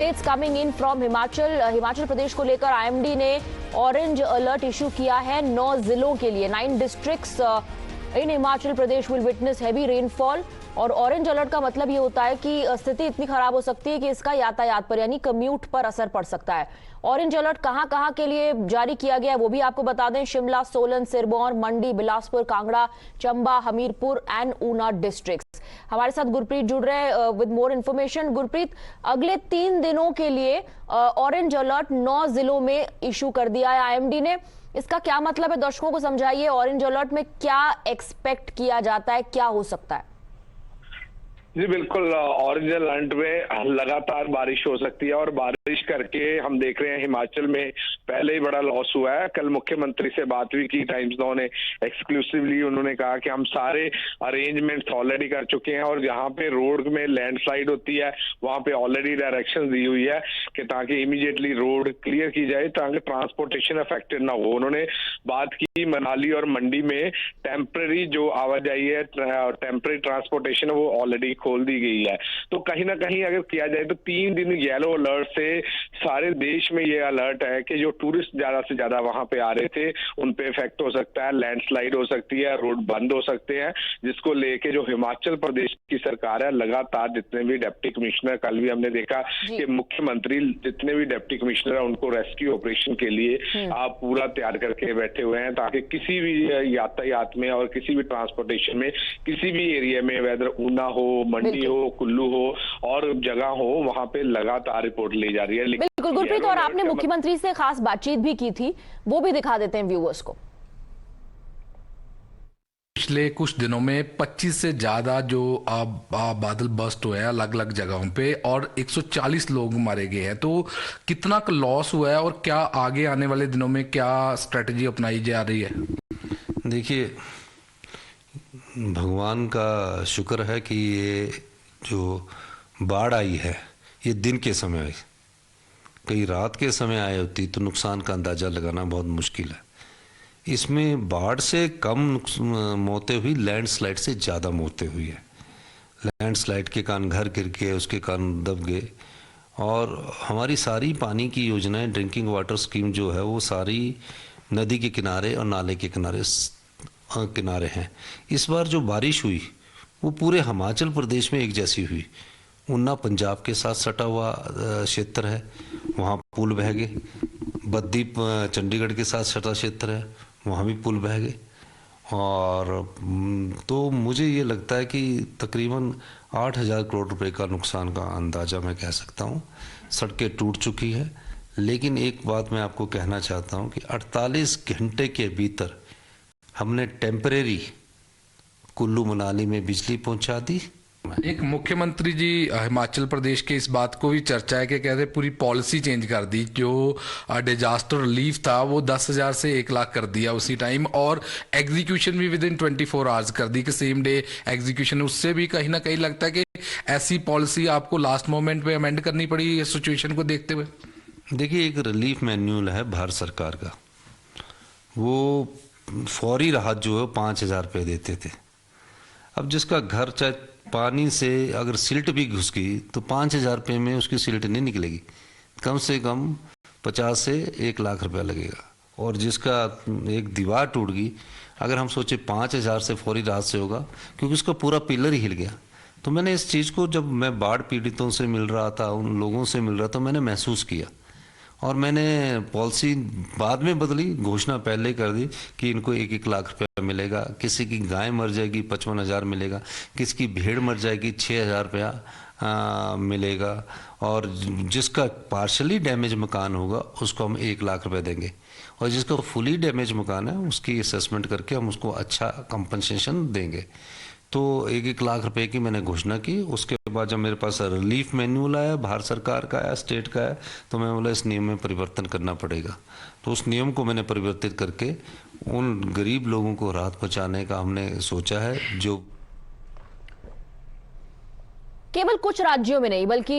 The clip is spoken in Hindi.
Updates coming in from Himachal Pradesh को लेकर आईएमडी ने ऑरेंज अलर्ट इशू किया है 9 जिलों के लिए। 9 districts in Himachal Pradesh will witness heavy rainfall. और ऑरेंज अलर्ट का मतलब ये होता है कि स्थिति इतनी खराब हो सकती है कि इसका यातायात पर यानी कम्यूट पर असर पड़ सकता है। ऑरेंज अलर्ट कहां कहां के लिए जारी किया गया है वो भी आपको बता दें। शिमला, सोलन, सिरमौर, मंडी, बिलासपुर, कांगड़ा, चंबा, हमीरपुर एंड ऊना डिस्ट्रिक्ट्स। हमारे साथ गुरप्रीत जुड़ रहे हैं विद मोर इन्फॉर्मेशन। गुरप्रीत, अगले 3 दिनों के लिए ऑरेंज अलर्ट 9 जिलों में इशू कर दिया है आईएमडी ने। इसका क्या मतलब है, दर्शकों को समझाइए। ऑरेंज अलर्ट में क्या एक्सपेक्ट किया जाता है, क्या हो सकता है? जी बिल्कुल, ऑरेंज अलर्ट में लगातार बारिश हो सकती है और बारिश करके हम देख रहे हैं हिमाचल में पहले ही बड़ा लॉस हुआ है। कल मुख्यमंत्री से बात हुई की टाइम्स नाउ ने एक्सक्लूसिवली, उन्होंने कहा कि हम सारे अरेंजमेंट्स ऑलरेडी कर चुके हैं और जहां पे रोड में लैंडस्लाइड होती है वहां पे ऑलरेडी डायरेक्शन दी हुई है कि ताकि इमीडिएटली रोड क्लियर की जाए ताकि ट्रांसपोर्टेशन अफेक्टेड ना हो। उन्होंने बात की मनाली और मंडी में टेम्पररी जो आवाजाही है, टेम्पररी ट्रांसपोर्टेशन वो ऑलरेडी खोल दी गई है। तो कहीं ना कहीं अगर किया जाए तो 3 दिन येलो अलर्ट से सारे देश में ये अलर्ट है कि जो टूरिस्ट ज्यादा से ज्यादा वहां पे आ रहे थे उन पे इफेक्ट हो सकता है, लैंडस्लाइड हो सकती है, रोड बंद हो सकते हैं, जिसको लेके जो हिमाचल प्रदेश की सरकार है लगातार जितने भी डिप्टी कमिश्नर, कल भी हमने देखा कि मुख्यमंत्री जितने भी डिप्टी कमिश्नर है उनको रेस्क्यू ऑपरेशन के लिए आप पूरा तैयार करके बैठे हुए हैं ताकि किसी भी यातायात में और किसी भी ट्रांसपोर्टेशन में किसी भी एरिया में, वेदर ऊना हो, मंडी हो, कुल्लू हो और जगह हो, वहां पे लगातार रिपोर्ट ली जा रही है। बिल्कुल गुरप्रीत, और आपने मुख्यमंत्री से खास बातचीत भी की थी, वो भी दिखा देते हैं व्यूअर्स को। पिछले कुछ दिनों में 25 से ज्यादा जो बादल बस्ट हुए हैं अलग अलग जगहों पे और 140 लोग मारे गए हैं। तो कितना लॉस हुआ है और क्या आगे आने वाले दिनों में क्या स्ट्रेटजी अपनाई जा रही है? देखिए, भगवान का शुक्र है कि ये जो बाढ़ आई है ये दिन के समय आई। कई रात के समय आई होती तो नुकसान का अंदाज़ा लगाना बहुत मुश्किल है। इसमें बाढ़ से कम मौतें हुई, लैंडस्लाइड से ज़्यादा मौतें हुई है। लैंडस्लाइड के कारण घर गिर गए, उसके कारण दब गए। और हमारी सारी पानी की योजनाएं, ड्रिंकिंग वाटर स्कीम जो है वो सारी नदी के किनारे और नाले के किनारे हैं। इस बार जो बारिश हुई वो पूरे हिमाचल प्रदेश में एक जैसी हुई। ऊना पंजाब के साथ सटा हुआ क्षेत्र है, वहाँ पुल बह गए। बद्दी चंडीगढ़ के साथ सटा क्षेत्र है, वहाँ भी पुल बह गए। और तो मुझे ये लगता है कि तकरीबन 8,000 करोड़ रुपए का नुकसान का अंदाज़ा मैं कह सकता हूँ। सड़कें टूट चुकी है। लेकिन एक बात मैं आपको कहना चाहता हूँ कि 48 घंटे के भीतर हमने टेम्परेरी कुल्लू मनाली में बिजली पहुंचा दी। एक मुख्यमंत्री जी हिमाचल प्रदेश के इस बात को भी चर्चा है कि कहते पूरी पॉलिसी चेंज कर दी। जो डिजास्टर रिलीफ था वो 10,000 से 1 लाख कर दिया उसी टाइम, और एग्जीक्यूशन भी विद इन 24 आवर्स कर दी कि सेम डे एग्जीक्यूशन। उससे भी कहीं ना कहीं लगता है कि ऐसी पॉलिसी आपको लास्ट मोमेंट पे अमेंड करनी पड़ी इस सिचुएशन को देखते हुए। देखिए, एक रिलीफ मैन्यूअल है भारत सरकार का, वो फौरी राहत जो है 5,000 रुपये देते थे। अब जिसका घर चाहे पानी से अगर सिल्ट भी घुस गई तो 5,000 रुपये में उसकी सिल्ट नहीं निकलेगी, कम से कम 50 से 1 लाख रुपया लगेगा। और जिसका एक दीवार टूट गई, अगर हम सोचे 5,000 से फौरी राहत से होगा, क्योंकि उसका पूरा पिलर ही हिल गया। तो मैंने इस चीज़ को, जब मैं बाढ़ पीड़ितों से मिल रहा था, उन लोगों से मिल रहा था, मैंने महसूस किया। और मैंने पॉलिसी बाद में बदली, घोषणा पहले कर दी कि इनको 1-1 लाख रुपया मिलेगा। किसी की गाय मर जाएगी 55,000 मिलेगा, किसी की भेड़ मर जाएगी 6,000 रुपया मिलेगा, और जिसका पार्शली डैमेज मकान होगा उसको हम 1 लाख रुपया देंगे, और जिसका फुली डैमेज मकान है उसकी असेसमेंट करके हम उसको अच्छा कंपनसेशन देंगे। तो 1-1 लाख रुपए की मैंने घोषणा की। उसके बाद जब मेरे पास रिलीफ मैन्यूअल आया, भारत सरकार का आया, स्टेट का आया, तो मैं बोला इस नियम में परिवर्तन करना पड़ेगा। तो उस नियम को मैंने परिवर्तित करके उन गरीब लोगों को राहत पहुंचाने का हमने सोचा है। जो केवल कुछ राज्यों में नहीं बल्कि